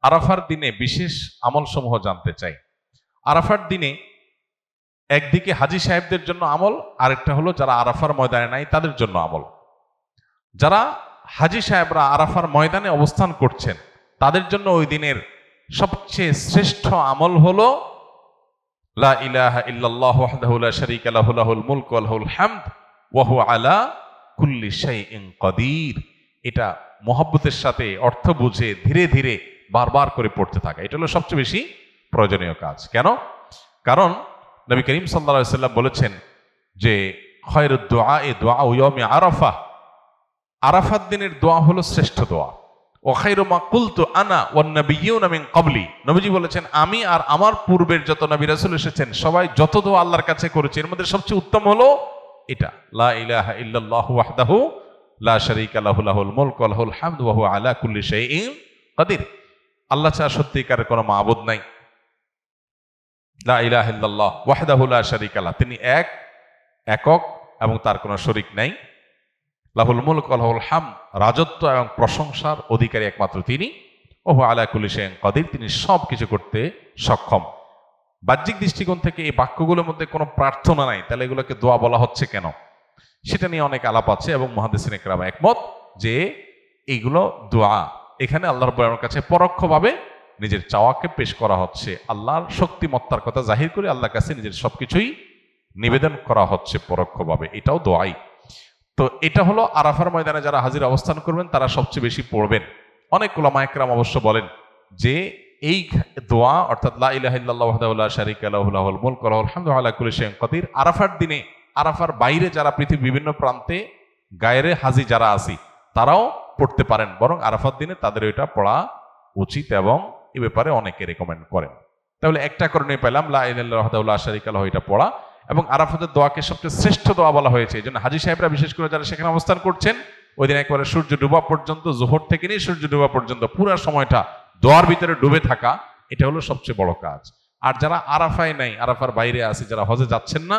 আরাফার দিনে বিশেষ আমল সমূহ জানতে চাই। আরাফার দিনে একদিকে হাজী সাহেবদের জন্য আমল, আরেকটা হলো যারা আরাফার ময়দানে নাই তাদের জন্য আমল। যারা হাজী সাহেবরা আরাফার ময়দানে অবস্থান করছেন তাদের জন্য ওই দিনের সবচেয়ে শ্রেষ্ঠ আমল হলো লা ইলাহা ইল্লাল্লাহু ওয়াহদাহু লা শারীকা লাহু লাহুল মুলকু ওয়া লাহুল হামদ ওয়া হুয়া আলা কুল্লি শাইইন কাদির। এটা মহব্বতের সাথে অর্থ বুঝে ধীরে ধীরে বারবার করে পড়তে থাকা, এটা হলো সবচেয়ে বেশি প্রয়োজনীয় কাজ। কেন? কারণ নবী করিম সাল্লাল্লাহু আলাইহি ওয়াসাল্লাম বলেছেন যে খায়রুদ দুআই দুআউ ইয়াউমি আরাফা, আরাফাত দিনের দোয়া হলো শ্রেষ্ঠ দোয়া। ওয়া খায়রু মা কুলতু আনা ওয়ান নাবিয়্যুনা মিন ক্বাবলি, নবীজি বলেছেন আমি আর আমার পূর্বের যত নবী রাসূল এসেছেন সবাই যত দোয়া আল্লাহর কাছে করেছে এর মধ্যে সবচেয়ে উত্তম হলো এটা, লা ইলাহা ইল্লাল্লাহু ওয়াহদাহু লা শারীকা লাহু লাহুল মুলকু ওয়া লাহুল হামদু ওয়া হুয়া আলা কুল্লি শাইইন কাদির। আল্লাহ ছাড়া সত্যিকারের কোনো মাবুদ নাই। লা ইলাহা ইল্লাল্লাহ ওয়াহদাহু লা শারীকা লাহু, তিনি একক এবং তার কোনো শরীক নাই। লাহুল মুলক ওয়া লাহুল হামদ, রাজত্ব এবং প্রশংসার অধিকারী একমাত্র তিনি। ওয়া হুয়া আলা কুল্লি শাইইন কাদির, তিনি সব কিছু করতে সক্ষম। বাহ্যিক দৃষ্টিকোণ থেকে এই বাক্যগুলোর মধ্যে কোনো প্রার্থনা নাই, তাহলে এগুলোকে দোয়া বলা হচ্ছে কেন? সেটা নিয়ে অনেক আলাপ আছে এবং মুহাদ্দিসিনে কেরাম একমত যে এইগুলো দোয়া। এখানে আল্লাহ রাব্বুল আলামিনের কাছে পরোক্ষভাবে নিজের চাওয়াকে পেশ করা হচ্ছে, আল্লাহর শক্তিমত্তার কথা জাহির করে আল্লাহর কাছে নিজের সবকিছুই নিবেদন করা হচ্ছে পরোক্ষভাবে, এটাও দোয়াই। তো এটা হলো আরাফার ময়দানে যারা হাজির অবস্থান করবেন তারা সবচেয়ে বেশি পড়বেন। অনেক উলামায়ে কেরাম অবশ্য বলেন যে এই দোয়া অর্থাৎ লা ইলাহা ইল্লাল্লাহু ওয়াহদাহু লা শারীকা লাহু লাহুল মুলকু ওয়া লাহুল হামদু ওয়া আলা কুল্লি শাইইন কাদির, আরাফার দিনে আরাফার বাইরে যারা পৃথিবীর বিভিন্ন প্রান্তে গায়রে হাজি যারা আছি তারাও পড়তে পারেন, বরং আরাফার দিনে তাদের এটা পড়া উচিত এবং এ ব্যাপারে অনেকে রেকমেন্ড করেন। তাহলে একটা করণীয় পেলাম লা ইলাহা ইল্লাল্লাহু ওয়াহদাহু লা শারীকা লাহু, এটা পড়া। এবং আরাফাতের দোয়াকে সবচেয়ে শ্রেষ্ঠ দোয়া বলা হয়েছে, এই জন্য হাজী সাহেবরা বিশেষ করে যারা সেখানে অবস্থান করছেন ওই দিন একবারে সূর্য ডুবা পর্যন্ত, জোহর থেকে নিয়ে সূর্য ডুবা পর্যন্ত পুরো সময়টা দোয়ার ভিতরে ডুবে থাকা, এটা হলো সবচেয়ে বড় কাজ। আর যারা আরাফায় নাই, আরাফার বাইরে আছে, যারা হজে যাচ্ছেন না,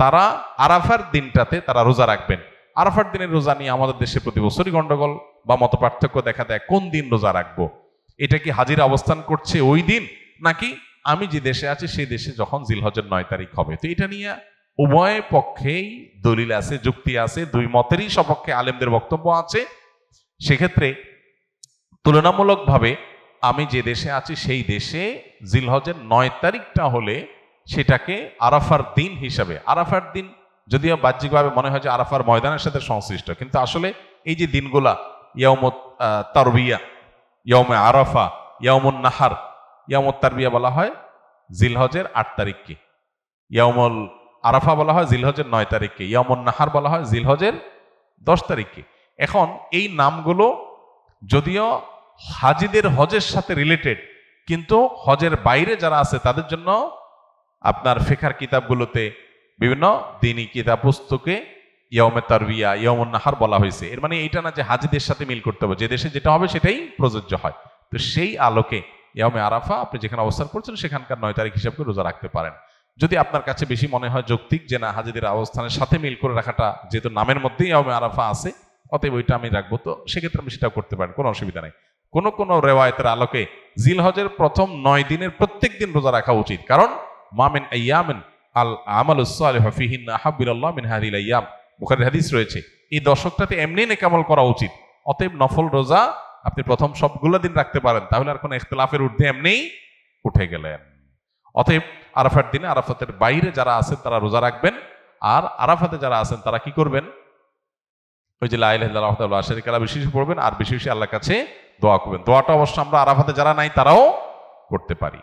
তারা আরাফার দিনটাতে তারা রোজা রাখবেন। আরাফার দিনের রোজা নিয়ে আমাদের দেশে প্রতি বছরই গন্ডগোল বা মত পার্থক্য দেখা দেয়, কোন দিন রোজা রাখবো? এটা কি হাজিরা অবস্থান করছে ওই দিন, নাকি আমি যে দেশে আছি সেই দেশে যখন জিলহজের 9 তারিখ হবে? তো এটা নিয়ে উভয় পক্ষেই দলিল আছে, যুক্তি আছে, দুই মতেরই সপক্ষে আলেমদের বক্তব্য আছে। সেক্ষেত্রে তুলনামূলকভাবে আমি যে দেশে আছি সেই দেশে জিলহজের 9 তারিখটা হলে সেটাকে আরাফার দিন হিসাবে, আরাফার দিন যদিও বাহ্যিকভাবে মনে হয় যে আরাফার ময়দানের সাথে সংশ্লিষ্ট, কিন্তু আসলে এই যে দিনগুলা ইয়াউমুত তারবিয়া, ইয়াউমে আরাফা, ইয়াউমুন নাহার, ইয়াউমুত তারবিয়া বলা হয় জিলহজের 8 তারিখকে, ইয়াউমুল আরাফা বলা হয় জিলহজের 9 তারিখকে, ইয়াউমুন নাহার বলা হয় জিলহজের 10 তারিখকে। এখন এই নামগুলো যদিও হাজিদের হজের সাথে রিলেটেড, কিন্তু হজের বাইরে যারা আছে তাদের জন্য আপনার ফিকহের কিতাবগুলোতে বিভিন্ন দ্বীনি কিতাব পুস্তকে ইয়াউমে তারবিয়া, ইয়াউমুন নাহার বলা হয়েছে। এর মানে এইটা না যে হাজিদের সাথে মিল করতে হবে, যে দেশে যেটা হবে সেটাই প্রযোজ্য হয়। তো সেই আলোকে ইয়াউমে আরাফা আপনি যেখানে অবস্থান করছেন সেখানকার 9 তারিখ হিসাবে রোজা রাখতে পারেন। যদি আপনার কাছে বেশি মনে হয় যৌক্তিক যে না হাজিদের অবস্থানের সাথে মিল করে রাখাটা, যেহেতু নামের মধ্যেই ইয়াউমে আরাফা আছে, অতএব ওইটা আমি রাখবো, তো সেক্ষেত্রে আমি সেটাও করতে পারেন, কোনো অসুবিধা নেই। কোন রেওয়ায়েতের আলোকে জিলহজের প্রথম 9 দিনের প্রত্যেক দিন রোজা রাখা উচিত, কারণ মা মিন আইয়ামিন আল আমালুস সালিহু ফিহিন্না আহাব্বু ইলাল্লাহ মিন হাযিহিল আইয়াম, বুখারীর হাদিস রয়েছে। এই দশকটাতে এমনি নেক আমল করা উচিত। অতএব নফল রোজা আপনি প্রথম সবগুলো দিন রাখতে পারেন, তাহলে আর কোনো ইখতিলাফের ঊর্ধ্বে এমনিই উঠে গেলেন। অতএব আরাফার দিনে আরাফাতের বাইরে যারা আছেন তারা রোজা রাখবেন, আর আরাফাতে যারা আছেন তারা কি করবেন? ওই যে লা ইলাহা ইল্লাল্লাহু ওয়াহদাহু লা শারীকা লাহু বেশি পড়বেন আর বেশি বেশি আল্লাহর কাছে দোয়া করবেন। দোয়াটা অবশ্য আমরা আরাফাতে যারা নাই তারাও করতে পারি।